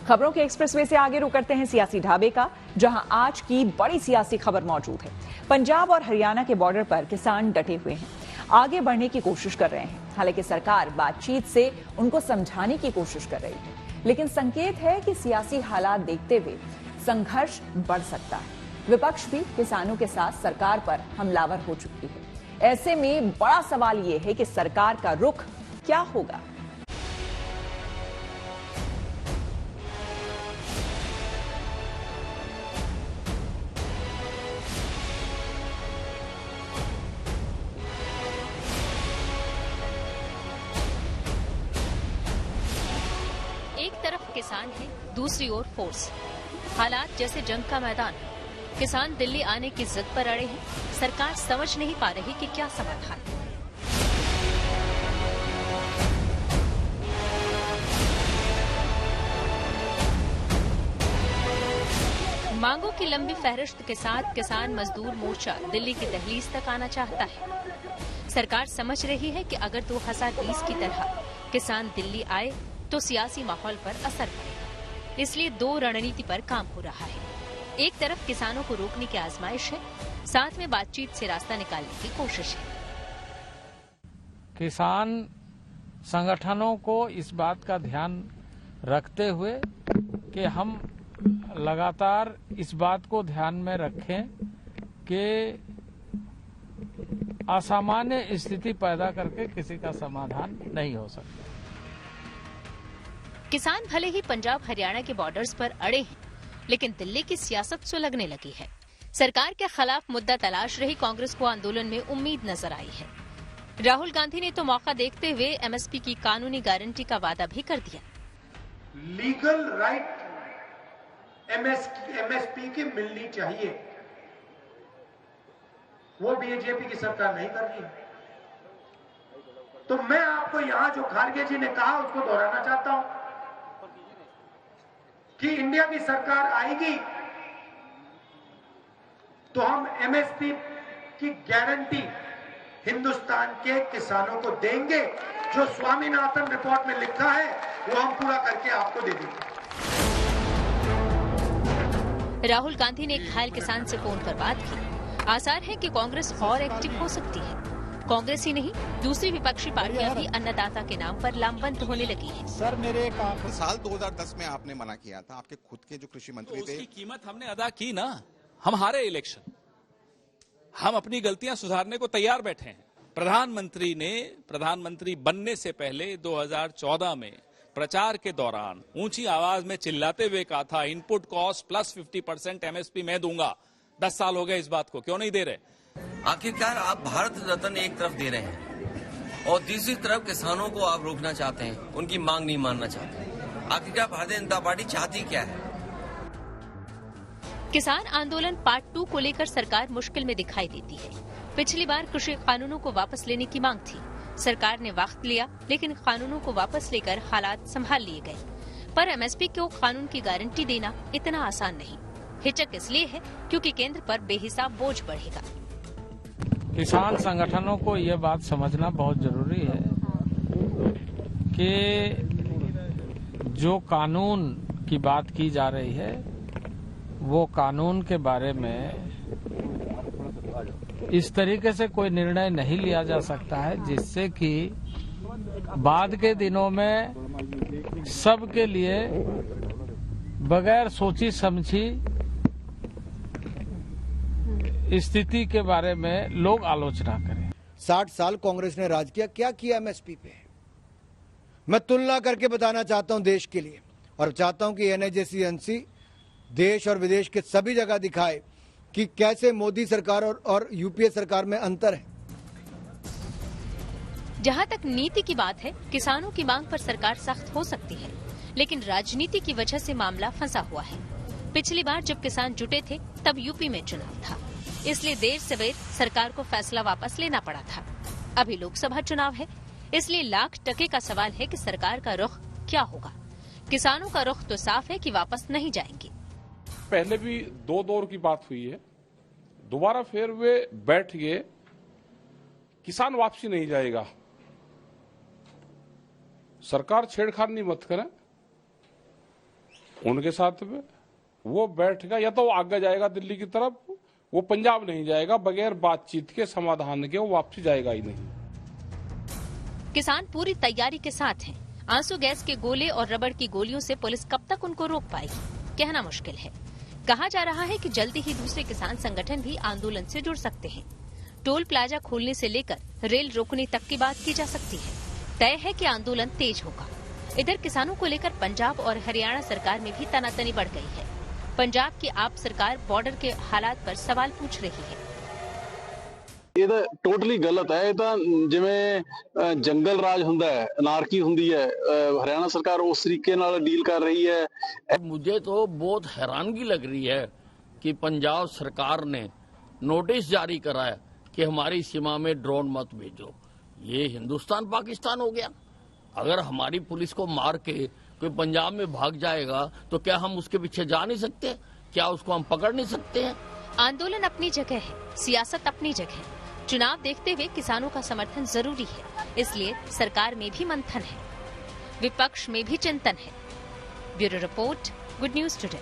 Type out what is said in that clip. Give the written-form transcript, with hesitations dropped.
खबरों के एक्सप्रेसवे से आगे रुक करते हैं सियासी ढाबे का, जहां आज की बड़ी सियासी खबर मौजूद है। पंजाब और हरियाणा के बॉर्डर पर किसान डटे हुए हैं, आगे बढ़ने की कोशिश कर रहे हैं। हालांकि सरकार बातचीत से उनको समझाने की कोशिश कर रही है, लेकिन संकेत है कि सियासी हालात देखते हुए संघर्ष बढ़ सकता है। विपक्ष भी किसानों के साथ सरकार पर हमलावर हो चुकी है। ऐसे में बड़ा सवाल यह है कि सरकार का रुख क्या होगा। एक तरफ किसान है, दूसरी ओर फोर्स। हालात जैसे जंग का मैदान। किसान दिल्ली आने की जिद पर अड़े हैं। सरकार समझ नहीं पा रही कि क्या समाधान। मांगों की लंबी फहरिस्त के साथ किसान मजदूर मोर्चा दिल्ली की दहलीज तक आना चाहता है। सरकार समझ रही है कि अगर 2020 की तरह किसान दिल्ली आए तो सियासी माहौल पर असर पड़ेगा। इसलिए दो रणनीति पर काम हो रहा है। एक तरफ किसानों को रोकने की आजमाइश है, साथ में बातचीत से रास्ता निकालने की कोशिश है। किसान संगठनों को इस बात का ध्यान रखते हुए कि हम लगातार इस बात को ध्यान में रखें कि असामान्य स्थिति पैदा करके किसी का समाधान नहीं हो सकता। किसान भले ही पंजाब हरियाणा के बॉर्डर्स पर अड़े हैं, लेकिन दिल्ली की सियासत सुलगने लगी है। सरकार के खिलाफ मुद्दा तलाश रही कांग्रेस को आंदोलन में उम्मीद नजर आई है। राहुल गांधी ने तो मौका देखते हुए एमएसपी की कानूनी गारंटी का वादा भी कर दिया। लीगल राइट एमएसपी की मिलनी चाहिए, वो बीजेपी की सरकार नहीं कर रही। तो मैं आपको यहां जो खारगे जी ने कहा उसको दोहराना चाहता हूं कि इंडिया की सरकार आएगी तो हम एमएसपी की गारंटी हिंदुस्तान के किसानों को देंगे। जो स्वामीनाथन रिपोर्ट में लिखा है वो हम पूरा करके आपको दे देंगे। राहुल गांधी ने एक घायल किसान से फोन पर बात की। आसार है कि कांग्रेस और एक्टिव हो सकती है। कांग्रेस ही नहीं, दूसरी विपक्षी पार्टियां भी अन्नदाता के नाम पर लामबंद होने लगी हैं। सर मेरे साल 2010 में आपने मना किया था, आपके खुद के जो कृषि मंत्री थे। उसकी कीमत हमने अदा की ना। हम हारे इलेक्शन, हम अपनी गलतियां सुधारने को तैयार बैठे हैं। प्रधानमंत्री बनने से पहले 2014 में प्रचार के दौरान ऊंची आवाज में चिल्लाते हुए कहा था इनपुट कॉस्ट प्लस 50% एमएसपी मैं दूंगा। 10 साल हो गए इस बात को, क्यों नहीं दे रहे? आखिरकार आप भारत रत्न एक तरफ दे रहे हैं और दूसरी तरफ किसानों को आप रोकना चाहते हैं, उनकी मांग नहीं मानना चाहते। आखिरकार भारतीय जनता पार्टी चाहती क्या है? किसान आंदोलन पार्ट 2 को लेकर सरकार मुश्किल में दिखाई देती है। पिछली बार कृषि कानूनों को वापस लेने की मांग थी। सरकार ने वक्त लिया, लेकिन कानूनों को वापस लेकर हालात संभाल लिए गए। पर एमएसपी को कानून की गारंटी देना इतना आसान नहीं। हिचक इसलिए है क्योंकि केंद्र पर बेहिसाब बोझ बढ़ेगा। किसान संगठनों को ये बात समझना बहुत जरूरी है कि जो कानून की बात की जा रही है वो कानून के बारे में इस तरीके से कोई निर्णय नहीं लिया जा सकता है जिससे कि बाद के दिनों में सबके लिए बगैर सोची समझी स्थिति के बारे में लोग आलोचना करें। 60 साल कांग्रेस ने राज किया, क्या किया एमएसपी पे? मैं तुलना करके बताना चाहता हूं देश के लिए, और चाहता हूं कि एनएचएससी देश और विदेश के सभी जगह दिखाए कि कैसे मोदी सरकार और यूपीए सरकार में अंतर है। जहां तक नीति की बात है, किसानों की मांग पर सरकार सख्त हो सकती है, लेकिन राजनीति की वजह से मामला फंसा हुआ है। पिछली बार जब किसान जुटे थे तब यूपी में चुनाव था, इसलिए देर सवेर सरकार को फैसला वापस लेना पड़ा था। अभी लोकसभा चुनाव है, इसलिए लाख टके का सवाल है कि सरकार का रुख क्या होगा। किसानों का रुख तो साफ है कि वापस नहीं जाएंगे। पहले भी 2 दौर की बात हुई है, दोबारा फिर वे बैठ गए, किसान वापसी नहीं जाएगा। सरकार छेड़खानी मत करें, उनके साथ में वो बैठेगा या तो वो आगे जाएगा दिल्ली की तरफ, वो पंजाब नहीं जाएगा। बगैर बातचीत के, समाधान के वो वापसी जाएगा ही नहीं। किसान पूरी तैयारी के साथ हैं। आंसू गैस के गोले और रबड़ की गोलियों से पुलिस कब तक उनको रोक पाएगी, कहना मुश्किल है। कहा जा रहा है कि जल्दी ही दूसरे किसान संगठन भी आंदोलन से जुड़ सकते हैं। टोल प्लाजा खोलने से लेकर रेल रोकने तक की बात की जा सकती है। तय है कि आंदोलन तेज होगा। इधर किसानों को लेकर पंजाब और हरियाणा सरकार में भी तनातनी बढ़ गई है। पंजाब की आप सरकार बॉर्डर के हालात पर सवाल पूछ रही है। ਇਹ ਤਾਂ ਟੋਟਲੀ ਗਲਤ ਹੈ। ਇਹ ਤਾਂ ਜਿਵੇਂ ਜੰਗਲ ਰਾਜ ਹੁੰਦਾ ਹੈ, ਅਨਾਰਕੀ ਹੁੰਦੀ ਹੈ, ਹਰਿਆਣਾ ਸਰਕਾਰ ਉਸ ਤਰੀਕੇ ਨਾਲ ਡੀਲ ਕਰ ਰਹੀ है। मुझे तो बहुत हैरानगी लग रही है कि पंजाब सरकार ने नोटिस जारी करा है कि हमारी सीमा में ड्रोन मत भेजो। ये हिंदुस्तान पाकिस्तान हो गया। अगर हमारी पुलिस को मार के कोई पंजाब में भाग जाएगा तो क्या हम उसके पीछे जा नहीं सकते? क्या उसको हम पकड़ नहीं सकते हैं? आंदोलन अपनी जगह है, सियासत अपनी जगह। चुनाव देखते हुए किसानों का समर्थन जरूरी है, इसलिए सरकार में भी मंथन है, विपक्ष में भी चिंतन है। Bureau report, good news today.